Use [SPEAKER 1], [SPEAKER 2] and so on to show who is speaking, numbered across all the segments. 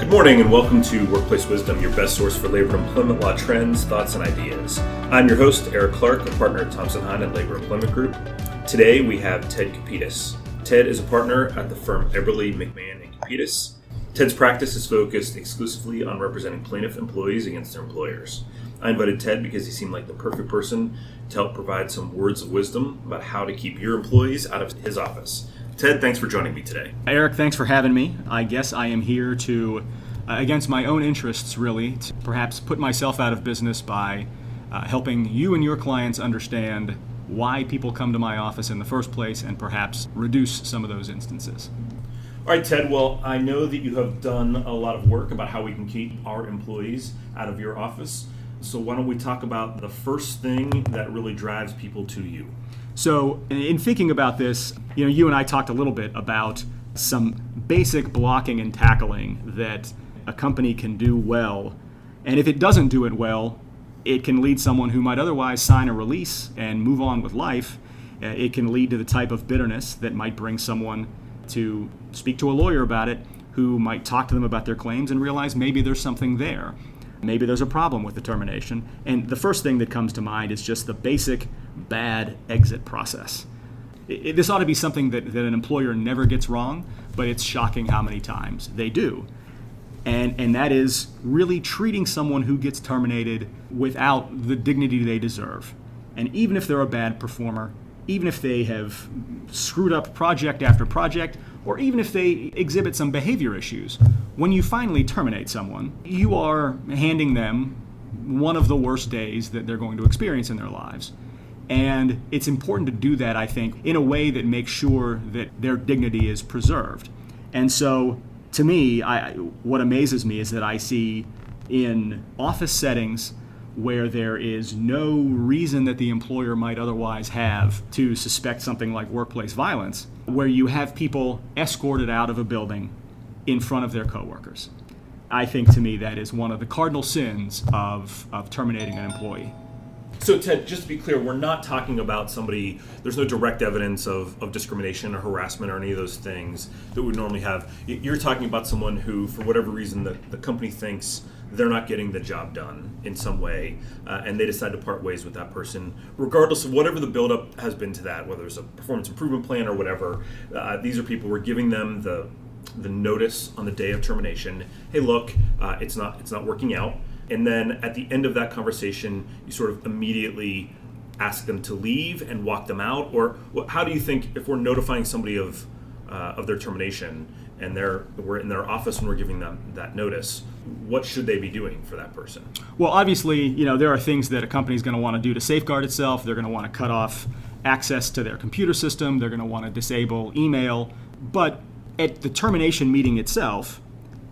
[SPEAKER 1] Good morning and welcome to Workplace Wisdom, your best source for labor and employment law trends, thoughts, and ideas. I'm your host, Eric Clark, a partner at Thompson, Hine and Labor Employment Group. Today we have Ted Copetas. Ted is a partner at the firm Eberly McMahon Copetas. Ted's practice is focused exclusively on representing plaintiff employees against their employers. I invited Ted because he seemed like the perfect person to help provide some words of wisdom about how to keep your employees out of his office. Ted, thanks for joining me today.
[SPEAKER 2] Eric, thanks for having me. I guess I am here to, against my own interests really, to perhaps put myself out of business by helping you and your clients understand why people come to my office in the first place and perhaps reduce some of those instances.
[SPEAKER 1] All right, Ted, well, I know that you have done a lot of work about how we can keep our employees out of your office. So why don't we talk about the first thing that really drives people to you?
[SPEAKER 2] So in thinking about this, you and I talked a little bit about some basic blocking and tackling that a company can do well. And if it doesn't do it well, it can lead someone who might otherwise sign a release and move on with life. It can lead to the type of bitterness that might bring someone to speak to a lawyer about it, who might talk to them about their claims and realize maybe there's something there. Maybe there's a problem with the termination. And the first thing that comes to mind is just the basic bad exit process. This ought to be something that an employer never gets wrong, but it's shocking how many times they do. And that is really treating someone who gets terminated without the dignity they deserve. And even if they're a bad performer, even if they have screwed up project after project, or even if they exhibit some behavior issues, when you finally terminate someone, you are handing them one of the worst days that they're going to experience in their lives. And it's important to do that, I think, in a way that makes sure that their dignity is preserved. And so, to me, what amazes me is that I see in office settings where there is no reason that the employer might otherwise have to suspect something like workplace violence, where you have people escorted out of a building in front of their coworkers. I think, to me, that is one of the cardinal sins of terminating an employee.
[SPEAKER 1] So, Ted, just to be clear, we're not talking about somebody, there's no direct evidence of discrimination or harassment or any of those things that we normally have. You're talking about someone who, for whatever reason, the company thinks they're not getting the job done in some way, and they decide to part ways with that person, regardless of whatever the buildup has been to that, whether it's a performance improvement plan or whatever. These are people, we're giving them the notice on the day of termination. Hey, look, it's not working out. And then at the end of that conversation, you sort of immediately ask them to leave and walk them out? Or how do you think, if we're notifying somebody of their termination and we're in their office when we're giving them that notice, what should they be doing for that person?
[SPEAKER 2] Well, obviously, there are things that a company is going to want to do to safeguard itself. They're going to want to cut off access to their computer system. They're going to want to disable email. But at the termination meeting itself,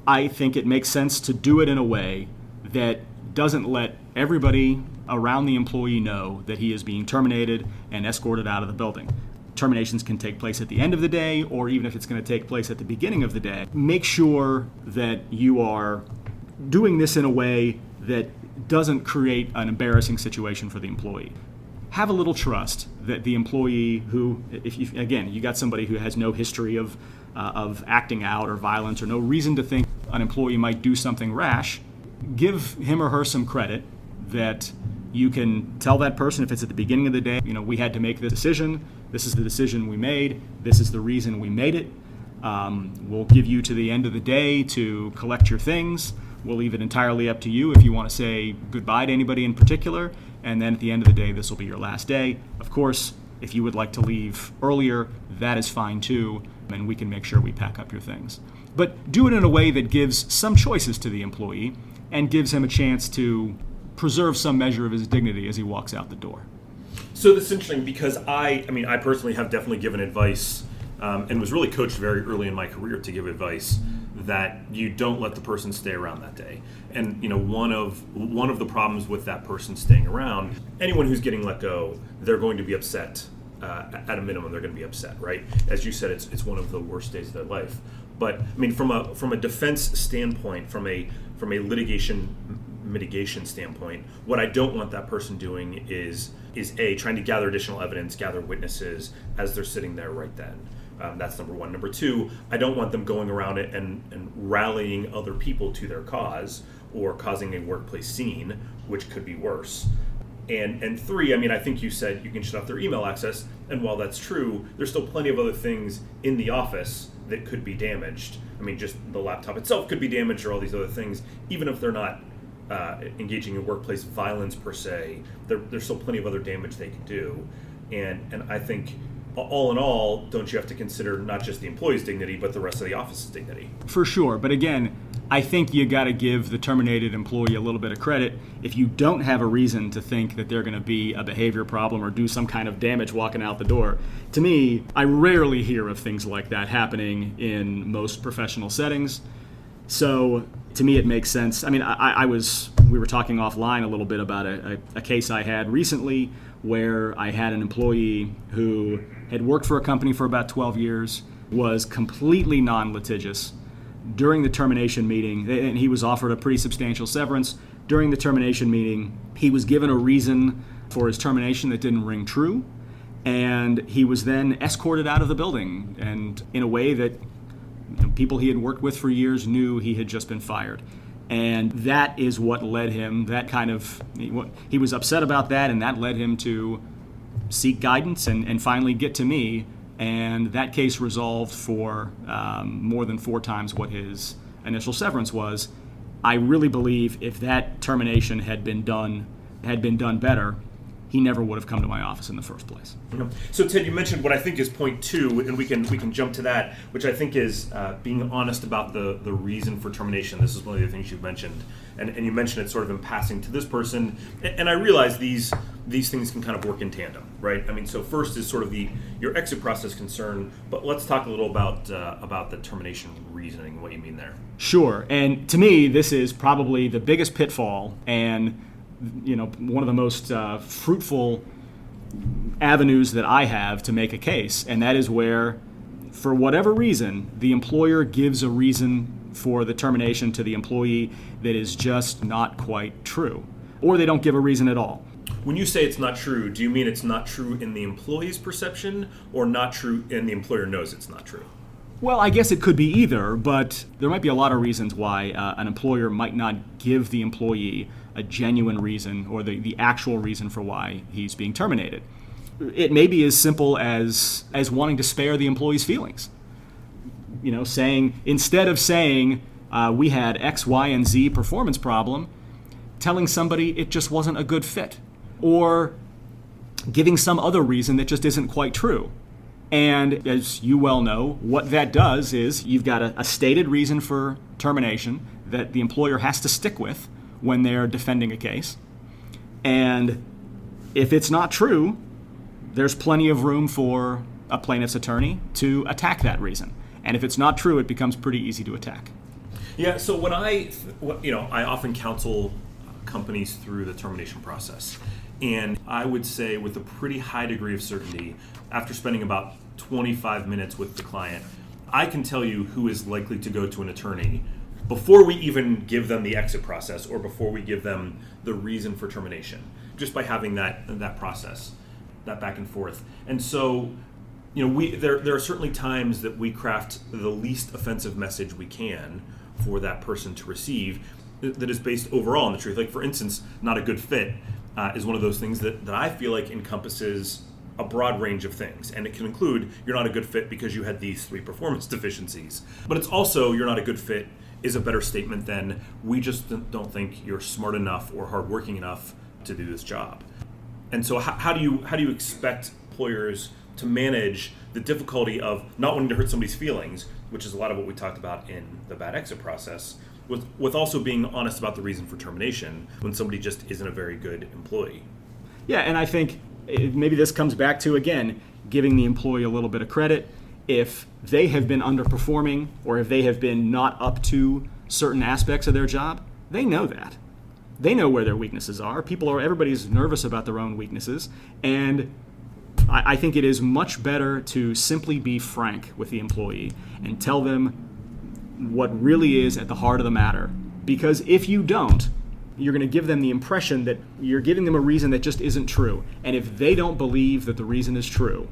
[SPEAKER 2] I think it makes sense to do it in a way that doesn't let everybody around the employee know that he is being terminated and escorted out of the building. Terminations can take place at the end of the day, or even if it's going to take place at the beginning of the day. Make sure that you are doing this in a way that doesn't create an embarrassing situation for the employee. Have a little trust that the employee who, if you got somebody who has no history of acting out or violence or no reason to think an employee might do something rash, give him or her some credit that you can tell that person if it's at the beginning of the day, we had to make this decision. This is the decision we made. This is the reason we made it. We'll give you to the end of the day to collect your things. We'll leave it entirely up to you if you want to say goodbye to anybody in particular. And then at the end of the day, this will be your last day. Of course, if you would like to leave earlier, that is fine too. And we can make sure we pack up your things. But do it in a way that gives some choices to the employee and gives him a chance to preserve some measure of his dignity as he walks out the door.
[SPEAKER 1] So this is interesting because I personally have definitely given advice and was really coached very early in my career to give advice that you don't let the person stay around that day. And one of the problems with that person staying around, anyone who's getting let go, they're going to be upset. At a minimum, they're going to be upset, right? As you said, it's one of the worst days of their life. But from a defense standpoint, from a litigation mitigation standpoint, what I don't want that person doing is trying to gather additional evidence, gather witnesses as they're sitting there right then. That's number one. Number two, I don't want them going around it and rallying other people to their cause or causing a workplace scene, which could be worse. And three, I mean, I think you said you can shut off their email access, and while that's true, there's still plenty of other things in the office that could be damaged. I mean, just the laptop itself could be damaged or all these other things, even if they're not engaging in workplace violence per se, there's still plenty of other damage they can do. And I think all in all, don't you have to consider not just the employee's dignity, but the rest of the office's dignity? For
[SPEAKER 2] sure. But again, I think you got to give the terminated employee a little bit of credit. If you don't have a reason to think that they're going to be a behavior problem or do some kind of damage walking out the door, to me, I rarely hear of things like that happening in most professional settings. So to me, it makes sense. I mean, we were talking offline a little bit about a case I had recently where I had an employee who had worked for a company for about 12 years, was completely non-litigious. During the termination meeting, and he was offered a pretty substantial severance. During the termination meeting, he was given a reason for his termination that didn't ring true, and he was then escorted out of the building, and in a way that people he had worked with for years knew he had just been fired. And that is what led him, he was upset about that, and that led him to seek guidance and finally get to me. And that case resolved for more than 4 times what his initial severance was. I really believe if that termination had been done better, he never would have come to my office in the first place.
[SPEAKER 1] So Ted, you mentioned what I think is point 2, and we can jump to that, which I think is being honest about the reason for termination. This is one of the things you've mentioned, and you mentioned it sort of in passing to this person, and I realize these things can kind of work in tandem, right? I mean, so first is sort of your exit process concern, but let's talk a little about the termination reasoning, what you mean there.
[SPEAKER 2] Sure, and to me, this is probably the biggest pitfall, and one of the most fruitful avenues that I have to make a case, and that is where, for whatever reason, the employer gives a reason for the termination to the employee that is just not quite true, or they don't give a reason at all.
[SPEAKER 1] When you say it's not true, do you mean it's not true in the employee's perception, or not true and the employer knows it's not true?
[SPEAKER 2] Well, I guess it could be either, but there might be a lot of reasons why an employer might not give the employee a genuine reason or the actual reason for why he's being terminated. It may be as simple as wanting to spare the employee's feelings. Instead of saying we had X, Y, and Z performance problem, telling somebody it just wasn't a good fit, or giving some other reason that just isn't quite true. And as you well know, what that does is you've got a stated reason for termination that the employer has to stick with when they're defending a case. And if it's not true, there's plenty of room for a plaintiff's attorney to attack that reason. And if it's not true, it becomes pretty easy to attack.
[SPEAKER 1] Yeah, so when I often counsel companies through the termination process. And I would say with a pretty high degree of certainty, after spending about 25 minutes with the client, I can tell you who is likely to go to an attorney before we even give them the exit process or before we give them the reason for termination, just by having that process, that back and forth. And so, there are certainly times that we craft the least offensive message we can for that person to receive that is based overall on the truth. Like, for instance, not a good fit is one of those things that I feel like encompasses a broad range of things. And it can include, you're not a good fit because you had these 3 performance deficiencies. But it's also, you're not a good fit is a better statement than, we just don't think you're smart enough or hardworking enough to do this job. And so how do you expect employers to manage the difficulty of not wanting to hurt somebody's feelings, which is a lot of what we talked about in the bad exit process, with also being honest about the reason for termination when somebody just isn't a very good employee?
[SPEAKER 2] Yeah, and I think maybe this comes back to, again, giving the employee a little bit of credit. If they have been underperforming or if they have been not up to certain aspects of their job, they know that. They know where their weaknesses are. Everybody's nervous about their own weaknesses, and I think it is much better to simply be frank with the employee and tell them what really is at the heart of the matter. Because if you don't, you're going to give them the impression that you're giving them a reason that just isn't true. And if they don't believe that the reason is true,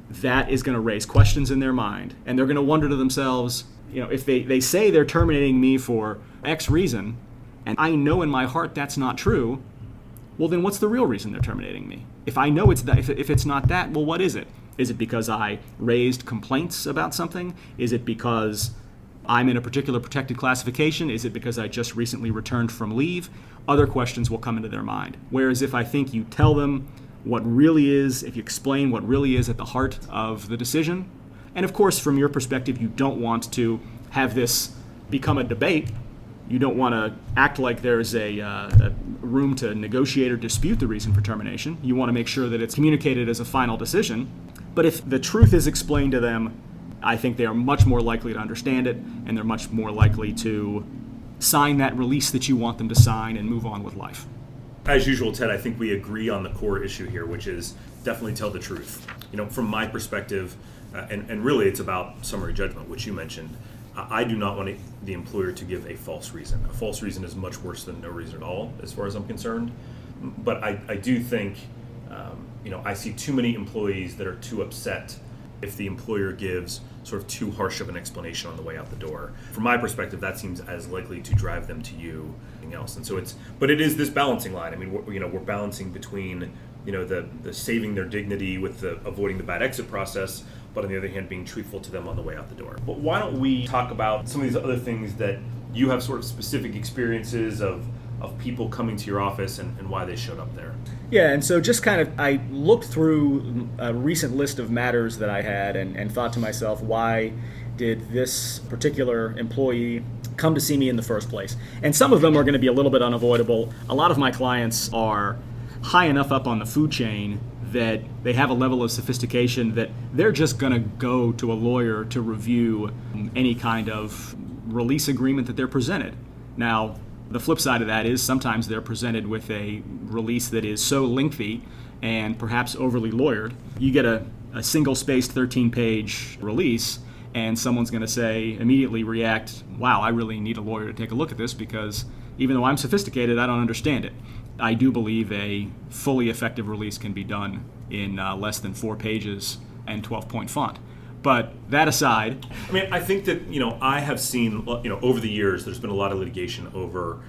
[SPEAKER 2] that is going to raise questions in their mind. And they're going to wonder to themselves, if they say they're terminating me for X reason, and I know in my heart that's not true, well, then what's the real reason they're terminating me? If I know it's that, if it's not that, well, what is it? Is it because I raised complaints about something? Is it because I'm in a particular protected classification? Is it because I just recently returned from leave? Other questions will come into their mind. Whereas if I think you tell them what really is, if you explain what really is at the heart of the decision, and of course, from your perspective, you don't want to have this become a debate. You don't want to act like there's a room to negotiate or dispute the reason for termination. You want to make sure that it's communicated as a final decision. But if the truth is explained to them, I think they are much more likely to understand it, and they're much more likely to sign that release that you want them to sign and move on with life.
[SPEAKER 1] As usual, Ted, I think we agree on the core issue here, which is definitely tell the truth. From my perspective, and really it's about summary judgment, which you mentioned. I do not want the employer to give a false reason. A false reason is much worse than no reason at all, as far as I'm concerned. But I do think, I see too many employees that are too upset if the employer gives sort of too harsh of an explanation on the way out the door. From my perspective, that seems as likely to drive them to you than anything else. And so but it is this balancing line. I mean, we're balancing between, the saving their dignity with the avoiding the bad exit process, but on the other hand, being truthful to them on the way out the door. But why don't we talk about some of these other things that you have sort of specific experiences of people coming to your office and why they showed up there?
[SPEAKER 2] Yeah, and so just I looked through a recent list of matters that I had and thought to myself, why did this particular employee come to see me in the first place? And some of them are going to be a little bit unavoidable. A lot of my clients are high enough up on the food chain that they have a level of sophistication that they're just going to go to a lawyer to review any kind of release agreement that they're presented. Now, the flip side of that is sometimes they're presented with a release that is so lengthy and perhaps overly lawyered. You get a single-spaced 13-page release, and someone's going to immediately react, wow, I really need a lawyer to take a look at this because even though I'm sophisticated, I don't understand it. I do believe a fully effective release can be done in less than 4 pages and 12-point font. But that aside,
[SPEAKER 1] I mean, I think that, I have seen, over the years, there's been a lot of litigation over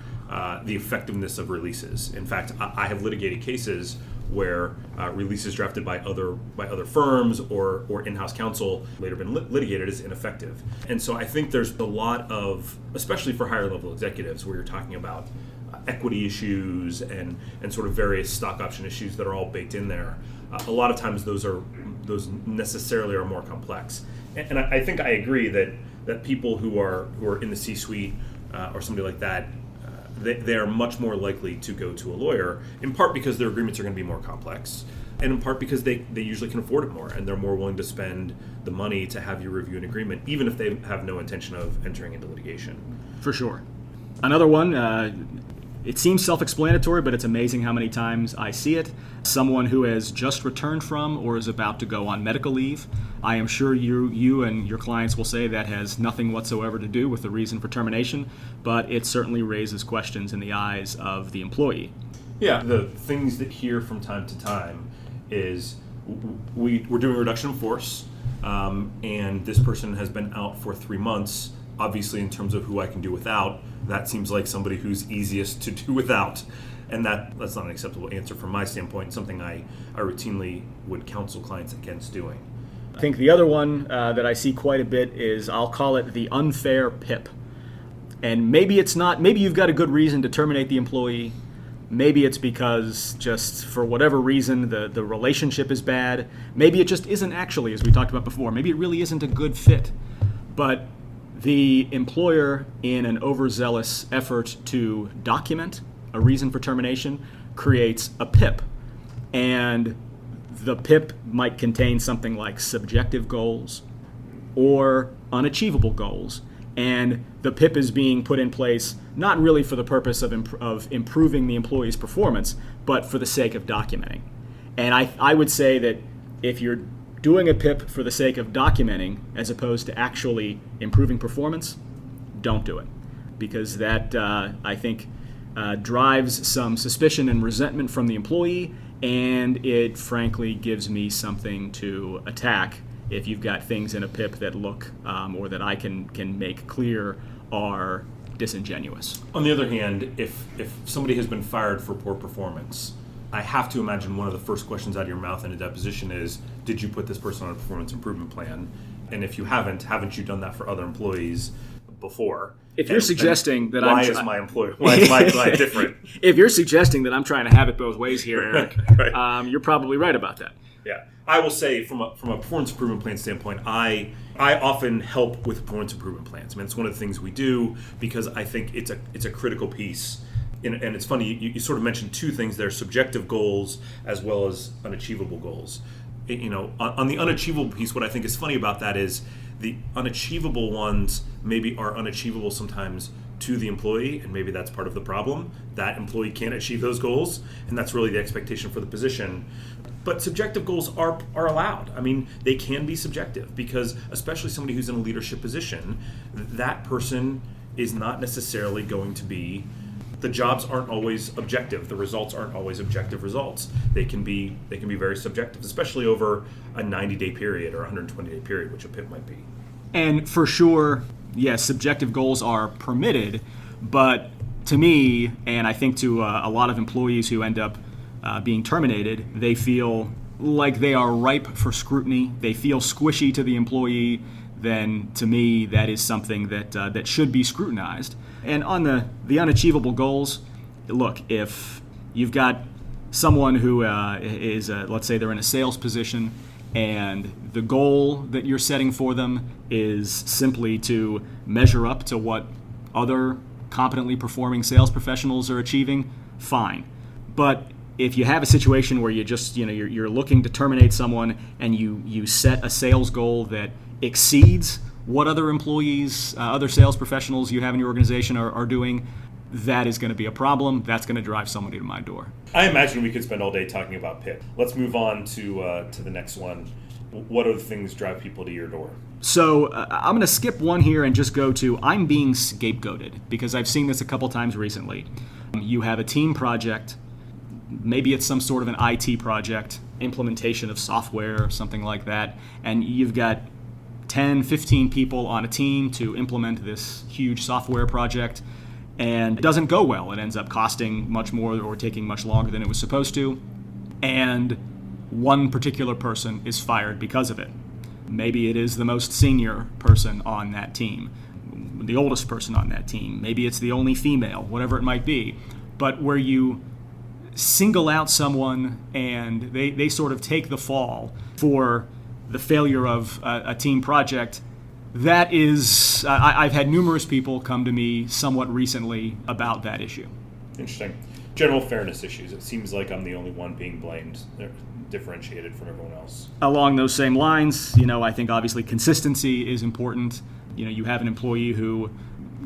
[SPEAKER 1] the effectiveness of releases. In fact, I have litigated cases where releases drafted by other firms or in-house counsel later been litigated as ineffective. And so I think there's a lot of, especially for higher level executives, where you're talking about equity issues and sort of various stock option issues that are all baked in there. A lot of times those necessarily are more complex. And I think I agree that people who are in the C-suite or somebody like that, they are much more likely to go to a lawyer, in part because their agreements are going to be more complex, and in part because they usually can afford it more, and they're more willing to spend the money to have you review an agreement, even if they have no intention of entering into litigation.
[SPEAKER 2] For sure. Another one, it seems self-explanatory, but it's amazing how many times I see it. Someone who has just returned from or is about to go on medical leave. I am sure you and your clients will say that has nothing whatsoever to do with the reason for termination, but it certainly raises questions in the eyes of the employee.
[SPEAKER 1] Yeah, the things that hear from time to time is we're doing a reduction of force, and this person has been out for 3 months. Obviously, in terms of who I can do without, that seems like somebody who's easiest to do without. And that's not an acceptable answer from my standpoint, something I routinely would counsel clients against doing.
[SPEAKER 2] I think the other one that I see quite a bit is, I'll call it the unfair pip. And maybe you've got a good reason to terminate the employee. Maybe it's because just for whatever reason the relationship is bad. Maybe it just isn't actually, as we talked about before. Maybe it really isn't a good fit. But the employer, in an overzealous effort to document a reason for termination, creates a PIP. And the PIP might contain something like subjective goals or unachievable goals. And the PIP is being put in place not really for the purpose of improving the employee's performance, but for the sake of documenting. And I would say that if you're doing a PIP for the sake of documenting as opposed to actually improving performance, don't do it. Because that, I think, drives some suspicion and resentment from the employee, and it frankly gives me something to attack if you've got things in a PIP that look or that I can make clear are disingenuous.
[SPEAKER 1] On the other hand, if somebody has been fired for poor performance, I have to imagine one of the first questions out of your mouth in a deposition is, did you put this person on a performance improvement plan? And if you haven't you done that for other employees before?
[SPEAKER 2] If you're suggesting that
[SPEAKER 1] why is my client different?
[SPEAKER 2] If you're suggesting that I'm trying to have it both ways here, Eric,
[SPEAKER 1] Right.
[SPEAKER 2] You're probably right about that.
[SPEAKER 1] Yeah, I will say from a performance improvement plan standpoint, I often help with performance improvement plans. I mean, it's one of the things we do because I think it's a critical piece. And it's funny, you sort of mentioned two things there: subjective goals as well as unachievable goals. On the unachievable piece, what I think is funny about that is the unachievable ones maybe are unachievable sometimes to the employee, and maybe that's part of the problem. That employee can't achieve those goals, and that's really the expectation for the position. But subjective goals are allowed. I mean, they can be subjective because, especially somebody who's in a leadership position, that person is not necessarily going to be. The jobs aren't always objective. The results aren't always objective results. They can be very subjective, especially over a 90-day period or 120-day period, which a PIP might be.
[SPEAKER 2] And for sure, yes, subjective goals are permitted, but to me, and I think to a lot of employees who end up being terminated, they feel like they are ripe for scrutiny. They feel squishy to the employee. Then to me, that is something that should be scrutinized. And on the unachievable goals, look, if you've got someone who is, let's say they're in a sales position, and the goal that you're setting for them is simply to measure up to what other competently performing sales professionals are achieving, fine. But if you have a situation where you're looking to terminate someone and you set a sales goal that exceeds what other employees, other sales professionals you have in your organization are doing, that is going to be a problem. That's going to drive somebody to my door.
[SPEAKER 1] I imagine we could spend all day talking about PIP. Let's move on to the next one. What other things drive people to your door?
[SPEAKER 2] So I'm going to skip one here and just go to I'm being scapegoated, because I've seen this a couple times recently. You have a team project, maybe it's some sort of an IT project, implementation of software or something like that, and you've got 10, 15 people on a team to implement this huge software project, and it doesn't go well. It ends up costing much more or taking much longer than it was supposed to, and one particular person is fired because of it. Maybe it is the most senior person on that team, the oldest person on that team. Maybe it's the only female, whatever it might be. But where you single out someone and they sort of take the fall for the failure of a team project, that is, I've had numerous people come to me somewhat recently about that issue.
[SPEAKER 1] Interesting. General fairness issues. It seems like I'm the only one being blamed, differentiated from everyone else.
[SPEAKER 2] Along those same lines, I think obviously consistency is important. You have an employee who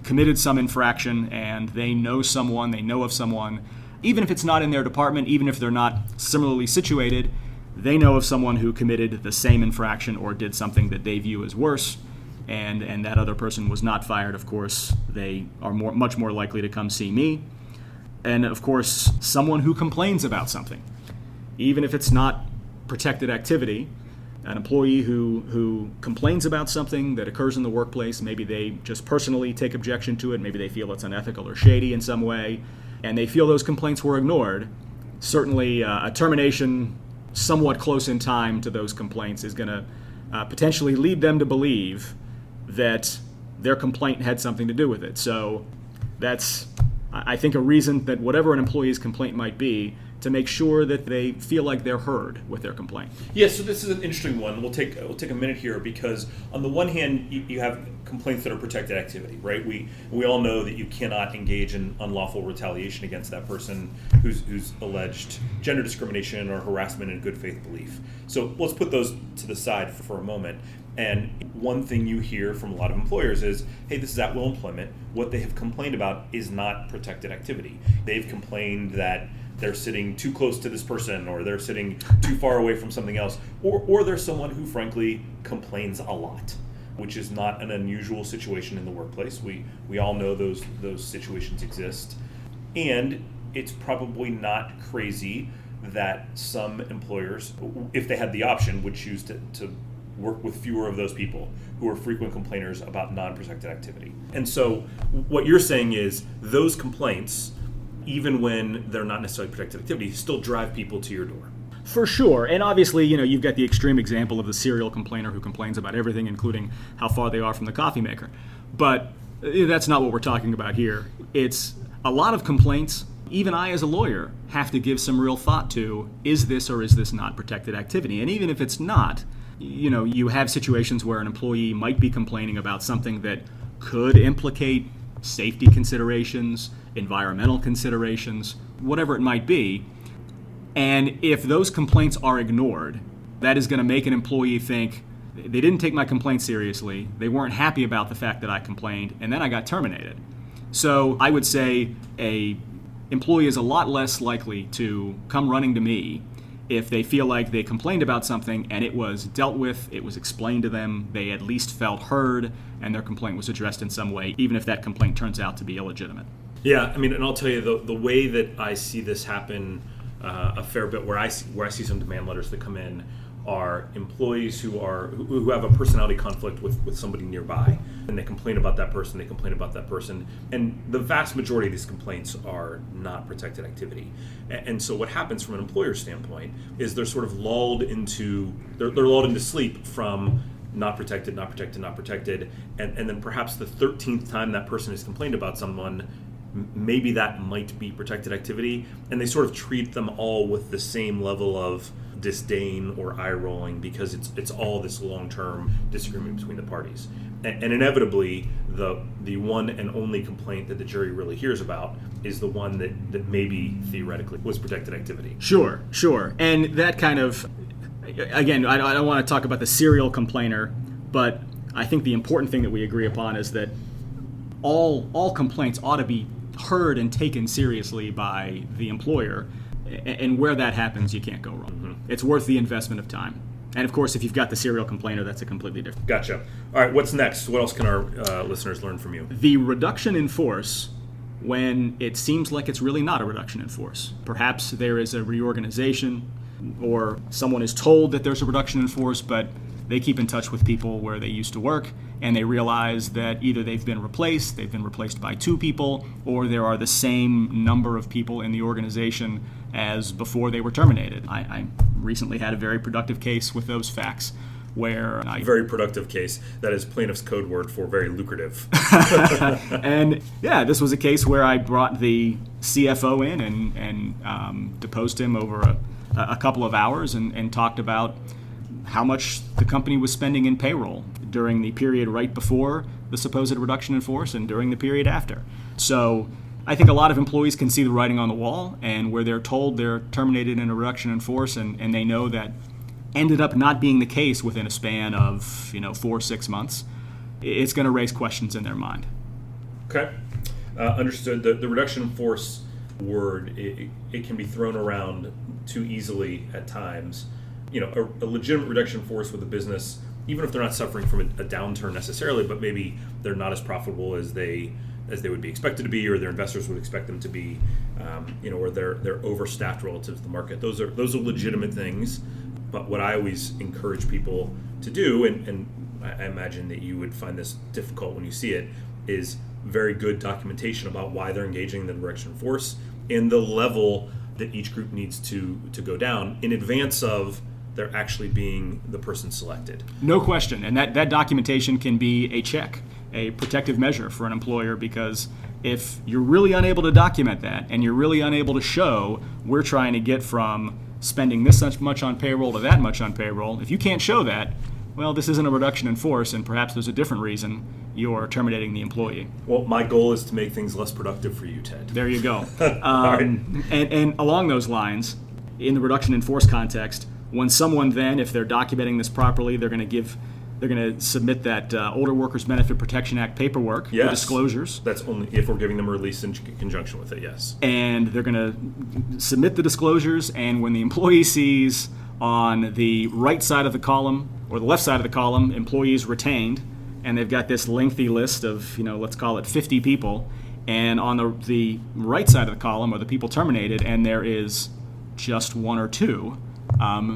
[SPEAKER 2] committed some infraction and they know of someone, even if it's not in their department, even if they're not similarly situated, they know of someone who committed the same infraction or did something that they view as worse, and that other person was not fired. Of course, they are much more likely to come see me. And of course, someone who complains about something, even if it's not protected activity, an employee who complains about something that occurs in the workplace, maybe they just personally take objection to it, maybe they feel it's unethical or shady in some way, and they feel those complaints were ignored. Certainly a termination somewhat close in time to those complaints is going to potentially lead them to believe that their complaint had something to do with it. So that's, I think, a reason that whatever an employee's complaint might be, to make sure that they feel like they're heard with their complaint.
[SPEAKER 1] Yeah, so this is an interesting one. We'll take a minute here because on the one hand, you have complaints that are protected activity, right? We all know that you cannot engage in unlawful retaliation against that person who's alleged gender discrimination or harassment in good faith belief. So let's put those to the side for a moment. And one thing you hear from a lot of employers is, hey, this is at-will employment. What they have complained about is not protected activity. They've complained that they're sitting too close to this person, or they're sitting too far away from something else, or there's someone who frankly complains a lot, which is not an unusual situation in the workplace. We all know those situations exist, and it's probably not crazy that some employers, if they had the option, would choose to work with fewer of those people who are frequent complainers about non-protected activity. And so what you're saying is those complaints, even when they're not necessarily protected activity, still drive people to your door.
[SPEAKER 2] For sure. And obviously, you've got the extreme example of the serial complainer who complains about everything, including how far they are from the coffee maker. But that's not what we're talking about here. It's a lot of complaints. Even I, as a lawyer, have to give some real thought to, is this or is this not protected activity? And even if it's not, you have situations where an employee might be complaining about something that could implicate safety considerations, environmental considerations, whatever it might be. And if those complaints are ignored, that is going to make an employee think, they didn't take my complaint seriously, they weren't happy about the fact that I complained, and then I got terminated. So I would say a employee is a lot less likely to come running to me if they feel like they complained about something and it was dealt with, it was explained to them, they at least felt heard, and their complaint was addressed in some way, even if that complaint turns out to be illegitimate.
[SPEAKER 1] Yeah, and I'll tell you, the way that I see this happen a fair bit, where I see some demand letters that come in, are employees who have a personality conflict with somebody nearby, and they complain about that person, and the vast majority of these complaints are not protected activity. And so what happens from an employer standpoint is they're sort of lulled into sleep from not protected, and then perhaps the 13th time that person has complained about someone, maybe that might be protected activity, and they sort of treat them all with the same level of disdain or eye rolling because it's all this long-term disagreement between the parties. And inevitably, the one and only complaint that the jury really hears about is the one that maybe theoretically was protected activity.
[SPEAKER 2] Sure. And that kind of, again, I don't want to talk about the serial complainer, but I think the important thing that we agree upon is that all complaints ought to be heard and taken seriously by the employer, and where that happens, you can't go wrong. Mm-hmm. It's worth the investment of time. And of course, if you've got the serial complainer, that's a completely different.
[SPEAKER 1] Gotcha. All right, what's next? What else can our listeners learn from you?
[SPEAKER 2] The reduction in force when it seems like it's really not a reduction in force. Perhaps there is a reorganization, or someone is told that there's a reduction in force, but they keep in touch with people where they used to work, and they realize that either they've been replaced by 2 people, or there are the same number of people in the organization as before they were terminated. I recently had a very productive case with those facts, where
[SPEAKER 1] very productive case, that is plaintiff's code word for very lucrative.
[SPEAKER 2] And yeah, this was a case where I brought the CFO in and deposed him over a couple of hours and talked about how much the company was spending in payroll during the period right before the supposed reduction in force and during the period after. So I think a lot of employees can see the writing on the wall, and where they're told they're terminated in a reduction in force and they know that ended up not being the case within a span of 4 or 6 months, it's going to raise questions in their mind.
[SPEAKER 1] Okay, understood. The reduction in force word, it can be thrown around too easily at times. A legitimate reduction in force with a business, even if they're not suffering from a downturn necessarily, but maybe they're not as profitable as they would be expected to be, or their investors would expect them to be, or they're overstaffed relative to the market. Those are legitimate things. But what I always encourage people to do, and I imagine that you would find this difficult when you see it, is very good documentation about why they're engaging in the reduction in force and the level that each group needs to go down in advance of there actually being the person selected.
[SPEAKER 2] No question. And that documentation can be a check, a protective measure for an employer, because if you're really unable to document that and you're really unable to show we're trying to get from spending this much on payroll to that much on payroll, if you can't show that, well, this isn't a reduction in force, and perhaps there's a different reason you're terminating the employee.
[SPEAKER 1] Well, my goal is to make things less productive for you, Ted.
[SPEAKER 2] There you go. And along those lines, in the reduction in force context, when someone then, if they're documenting this properly, they're going to submit that Older Workers Benefit Protection Act paperwork, the disclosures.
[SPEAKER 1] That's only if we're giving them a release in conjunction with it, yes.
[SPEAKER 2] And they're going to submit the disclosures, and when the employee sees on the right side of the column or the left side of the column, employees retained, and they've got this lengthy list of, let's call it 50 people, and on the right side of the column are the people terminated, and there is just one or two,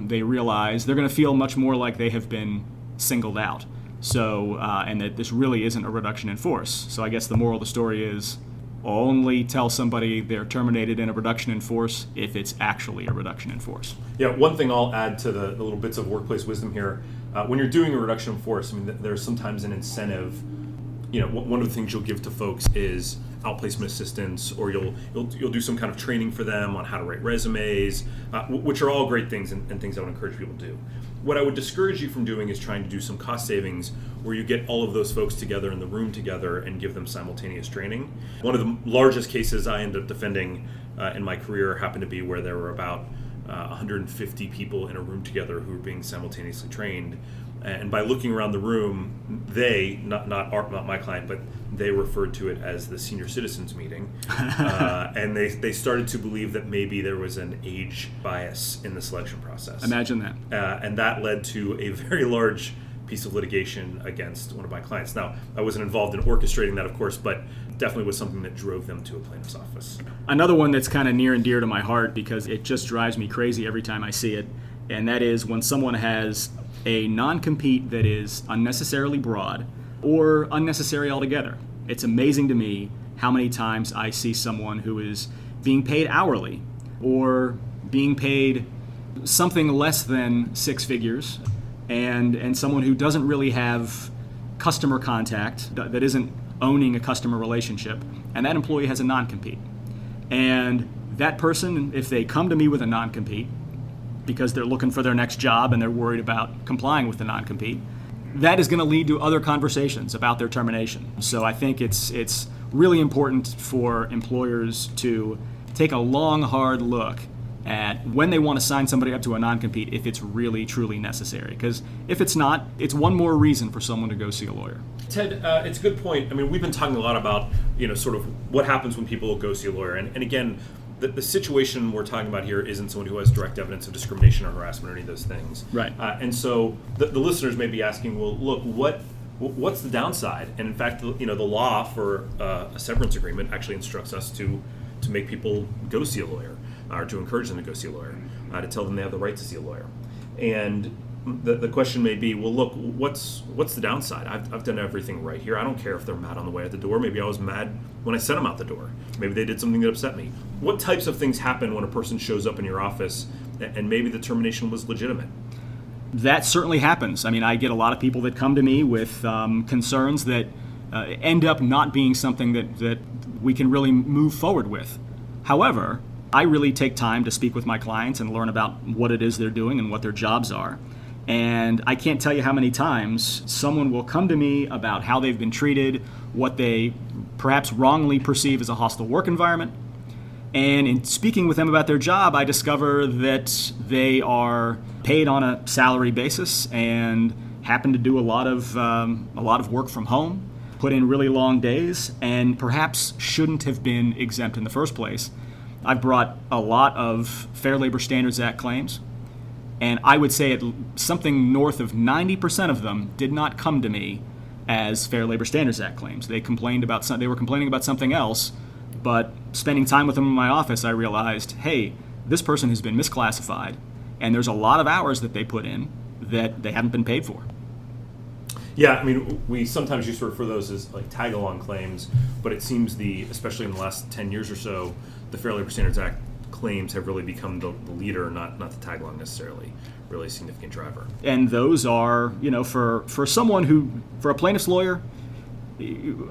[SPEAKER 2] they realize they're going to feel much more like they have been singled out. So, and that this really isn't a reduction in force. So I guess the moral of the story is only tell somebody they're terminated in a reduction in force if it's actually a reduction in force.
[SPEAKER 1] Yeah, one thing I'll add to the little bits of workplace wisdom here, when you're doing a reduction in force, I mean, there's sometimes an incentive. One of the things you'll give to folks is outplacement assistance, or you'll do some kind of training for them on how to write resumes, which are all great things and things I would encourage people to do. What I would discourage you from doing is trying to do some cost savings where you get all of those folks together in the room together and give them simultaneous training. One of the largest cases I ended up defending in my career happened to be where there were about 150 people in a room together who were being simultaneously trained. And by looking around the room, they, not my client, but they referred to it as the senior citizens meeting. And they started to believe that maybe there was an age bias in the selection process.
[SPEAKER 2] Imagine that.
[SPEAKER 1] And that led to a very large piece of litigation against one of my clients. Now, I wasn't involved in orchestrating that, of course, but definitely was something that drove them to a plaintiff's office.
[SPEAKER 2] Another one that's kind of near and dear to my heart because it just drives me crazy every time I see it, and that is when someone has a non-compete that is unnecessarily broad or unnecessary altogether. It's amazing to me how many times I see someone who is being paid hourly or being paid something less than six figures and someone who doesn't really have customer contact, that isn't owning a customer relationship, and that employee has a non-compete. And that person, if they come to me with a non-compete, because they're looking for their next job and they're worried about complying with the non-compete, that is going to lead to other conversations about their termination. So I think it's really important for employers to take a long, hard look at when they want to sign somebody up to a non-compete if it's really, truly necessary. Because if it's not, it's one more reason for someone to go see a lawyer.
[SPEAKER 1] Ted, it's a good point. I mean, we've been talking a lot about, sort of what happens when people go see a lawyer. And again, the situation we're talking about here isn't someone who has direct evidence of discrimination or harassment or any of those things.
[SPEAKER 2] Right.
[SPEAKER 1] And so the listeners may be asking, well, look, what's the downside? And in fact, the law for a severance agreement actually instructs us to make people go see a lawyer, or to encourage them to go see a lawyer, to tell them they have the right to see a lawyer. And the question may be, well, look, what's the downside? I've done everything right here. I don't care if they're mad on the way out the door. Maybe I was mad when I sent them out the door. Maybe they did something that upset me. What types of things happen when a person shows up in your office and maybe the termination was legitimate?
[SPEAKER 2] That certainly happens. I mean, I get a lot of people that come to me with concerns that end up not being something that we can really move forward with. However, I really take time to speak with my clients and learn about what it is they're doing and what their jobs are. And I can't tell you how many times someone will come to me about how they've been treated, what they perhaps wrongly perceive as a hostile work environment. And in speaking with them about their job, I discover that they are paid on a salary basis and happen to do a lot of work from home, put in really long days, and perhaps shouldn't have been exempt in the first place. I've brought a lot of Fair Labor Standards Act claims, and I would say something north of 90% of them did not come to me as Fair Labor Standards Act claims. They were complaining about something else, but spending time with them in my office, I realized, hey, this person has been misclassified, and there's a lot of hours that they put in that they haven't been paid for.
[SPEAKER 1] Yeah, I mean, we sometimes used to refer those as like tag-along claims, but it seems especially in the last 10 years or so, the Fair Labor Standards Act claims have really become the leader, not the tag-along necessarily, really a significant driver.
[SPEAKER 2] And those are, for someone for a plaintiff's lawyer,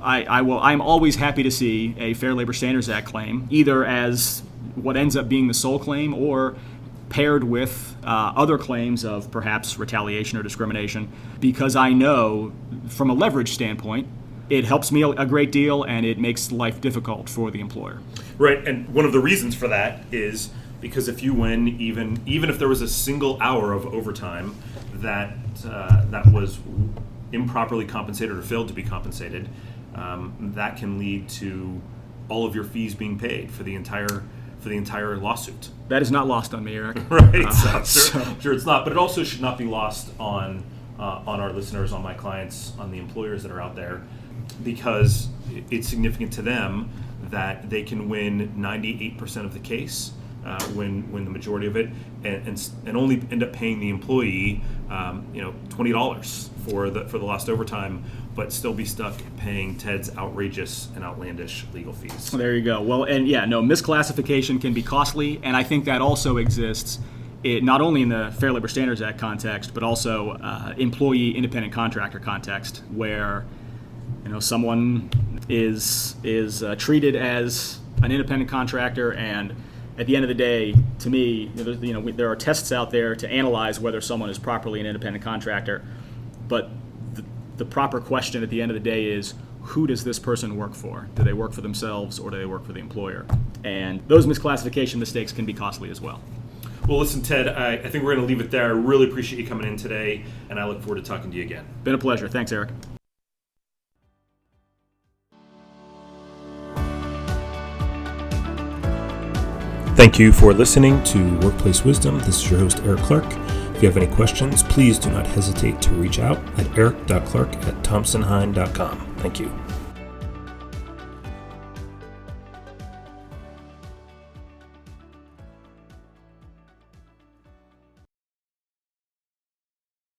[SPEAKER 2] I'm always happy to see a Fair Labor Standards Act claim, either as what ends up being the sole claim or paired with other claims of perhaps retaliation or discrimination, because I know from a leverage standpoint, it helps me a great deal and it makes life difficult for the employer.
[SPEAKER 1] Right, and one of the reasons for that is because if you win, even if there was a single hour of overtime that was improperly compensated or failed to be compensated, that can lead to all of your fees being paid for the entire lawsuit.
[SPEAKER 2] That is not lost on me, Eric.
[SPEAKER 1] Right, sure it's not, but it also should not be lost on our listeners, on my clients, on the employers that are out there, because it's significant to them that they can win 98% of the case win the majority of it, and only end up paying the employee $20 for the lost overtime, but still be stuck paying Ted's outrageous and outlandish legal fees.
[SPEAKER 2] There you go. Well, and misclassification can be costly, and I think that also exists not only in the Fair Labor Standards Act context, but also employee independent contractor context, where someone is treated as an independent contractor, and at the end of the day, to me, there are tests out there to analyze whether someone is properly an independent contractor, but the proper question at the end of the day is, who does this person work for? Do they work for themselves or do they work for the employer? And those misclassification mistakes can be costly as well.
[SPEAKER 1] Well, listen, Ted, I think we're going to leave it there. I really appreciate you coming in today, and I look forward to talking to you again.
[SPEAKER 2] Been a pleasure. Thanks, Eric.
[SPEAKER 1] Thank you for listening to Workplace Wisdom. This is your host, Eric Clark. If you have any questions, please do not hesitate to reach out at eric.clark@thompsonhine.com. Thank you.